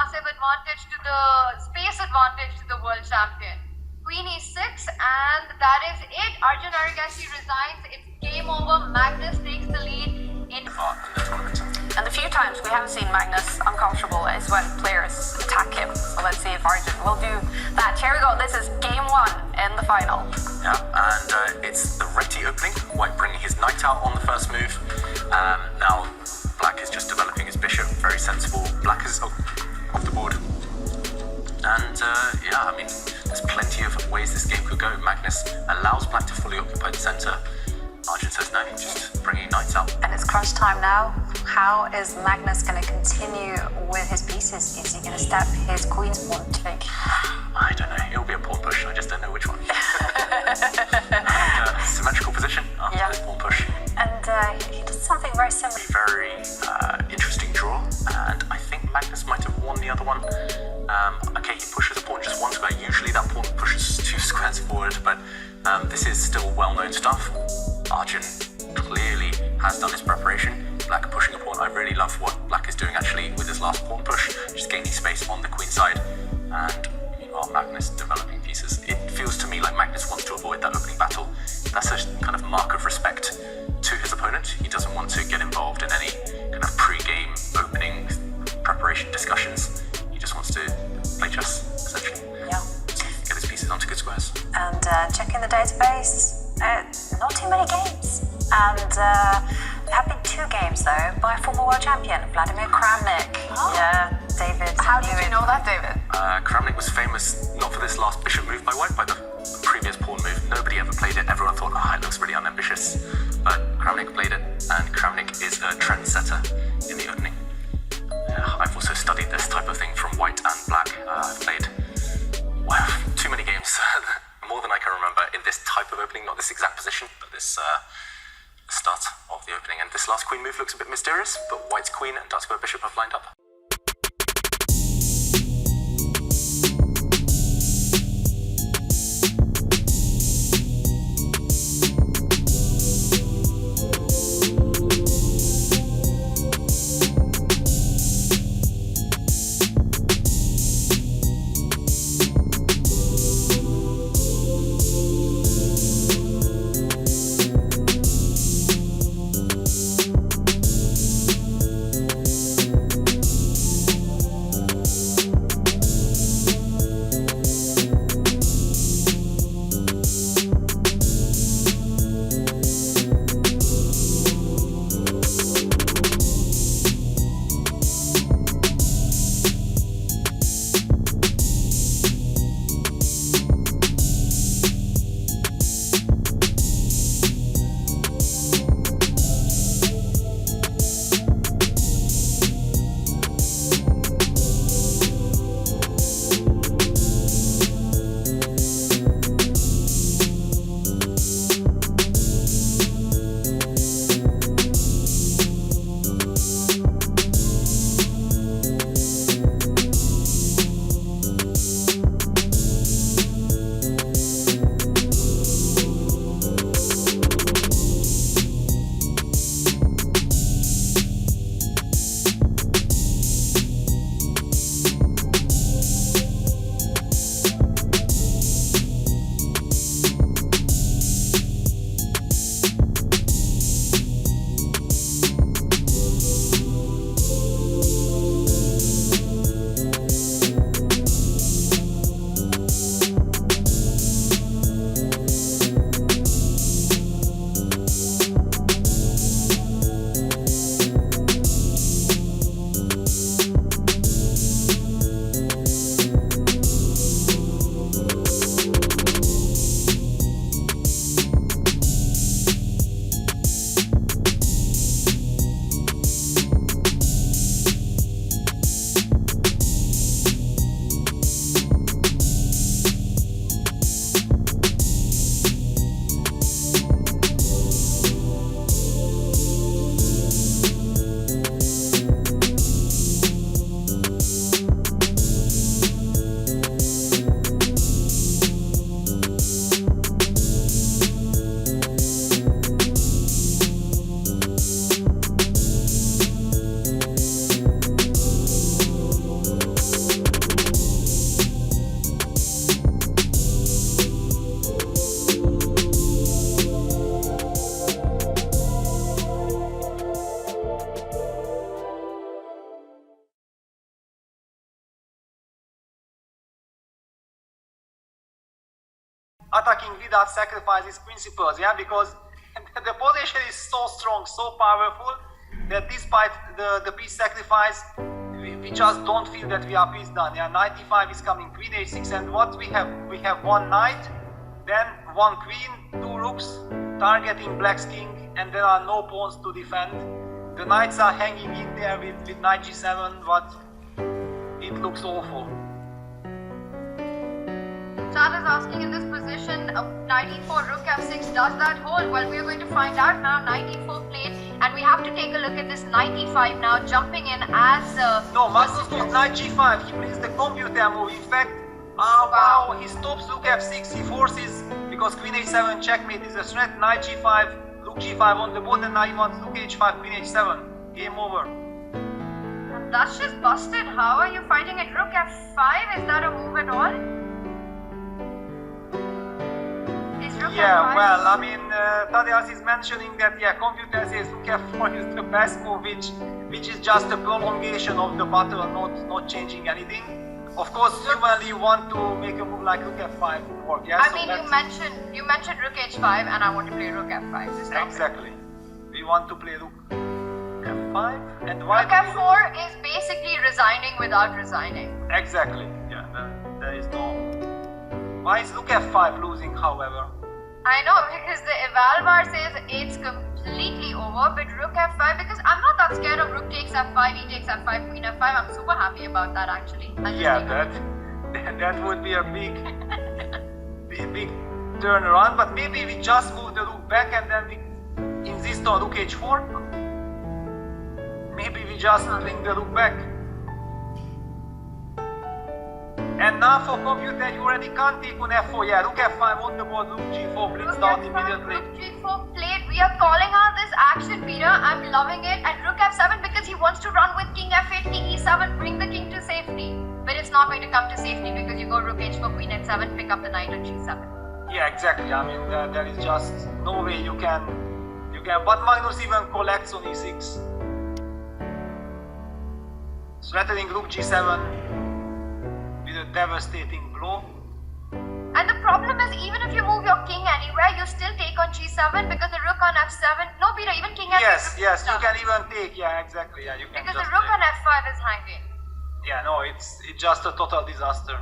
massive advantage to the space advantage to the world champion. Queen e6, and that is it. Arjun Erigaisi resigns. It's game over. Magnus takes the lead in the tournament. And the few times we have seen Magnus uncomfortable is when players attack him. So let's see if Arjun will do that. Here we go. This is game one in the final. Yeah, and it's the righty opening. White bringing his knight out on the first move. Now Black is just developing his bishop. Very sensible. Black is off the board. And yeah, I mean, there's plenty of ways this game could go. Magnus allows Black to fully occupy the center. Arjun says no, just bringing knights out. And it's crunch time now. How is Magnus going to continue with his pieces? Is he going to step his queen's pawn, do you think? I don't know. It'll be a pawn push. I just don't know which one. Symmetrical position after this pawn push. And he did something very similar. Very interesting draw. And I think Magnus might have won the other one. Okay, he pushes a pawn just one square. Usually that pawn pushes 2 squares forward, but this is still well-known stuff. Arjun clearly has done his preparation. Black pushing a pawn. I really love what Black is doing actually with his last pawn push, just gaining space on the queen side. And meanwhile, Magnus developing pieces. It feels to me like Magnus wants to avoid that opening battle. That's a kind of mark of respect to his opponent. He doesn't want to get involved in any kind of pre-game opening preparation discussions. He just wants to play chess, essentially. Yeah. Get his pieces onto good squares. And checking the database. Not too many games. And there have been 2 games though by former world champion Vladimir Kramnik. Oh. Yeah, David. How did you know that, David? Kramnik was famous not for this last bishop move by White, by the previous pawn move. Nobody ever played it. Everyone thought, oh, it looks really unambitious. But Kramnik played it, and Kramnik is a trendsetter in the opening. I've also studied this type of thing from White and Black. I've played too many games. More than I can remember in this type of opening, not this exact position, but this start of the opening. And this last queen move looks a bit mysterious, but White's queen and dark square bishop have lined up. attacking without sacrifices principles, yeah, because the position is so strong, so powerful, that despite the piece sacrifice, we just don't feel that we are piece done. Yeah, knight e5 is coming, queen h6, and what we have one knight, then one queen, two rooks, targeting black's king, and there are no pawns to defend. The knights are hanging in there with knight g7, but it looks awful. Chad is asking in this position, knight e4, rook f6, does that hold? Well, we are going to find out now. Knight e4 played, and we have to take a look at this knight e5 now, jumping in as... No, Magnus goes knight g5, he plays the computer move. In fact, wow, he stops rook f6, he forces, because queen h7 checkmate is a threat, knight g5, rook g5 on the board, and now he wants rook h5, queen h7, game over. And that's just busted. How are you fighting it? Rook f5, is that a move at all? Yeah, well, I mean, Tadeusz is mentioning that, yeah, computer says rook f4 is the best move, which is just a prolongation of the battle, not changing anything. Of course, humanly you want to make a move like rook f5 to work, yeah? I mean, you mentioned rook h5, and I want to play rook f5. So stop exactly. It. We want to play rook f5, and why? Rook f4 is basically resigning without resigning. Exactly, yeah, there is no... Why is rook f5 losing, however? I know, because the Evalvar says it's completely over, but rook f5, because I'm not that scared of rook takes f5, he takes f5, queen f5. I'm super happy about that, actually. Yeah, that would be a big turnaround, but maybe we just move the rook back and then we insist on rook h4. Maybe we just bring the rook back. And now for computer, you already can't take on f4. Yeah, rook f5 on the board, rook g4 brings down immediately. Rook g4 played. We are calling out this action, Peter. I'm loving it. And rook f7 because he wants to run with king f8, king e7, bring the king to safety. But it's not going to come to safety because you go rook h4, queen h7, pick up the knight on g7. Yeah, exactly. I mean, there is just no way you can. But Magnus even collects on e6, threatening rook g7. A devastating blow. And the problem is, even if you move your king anywhere, you still take on g7 because the rook on f7. No, Peter, even king f8. Yes, you can even take. Yeah, exactly. Yeah, you can. Because the rook on f5 is hanging. Yeah, no, it's just a total disaster.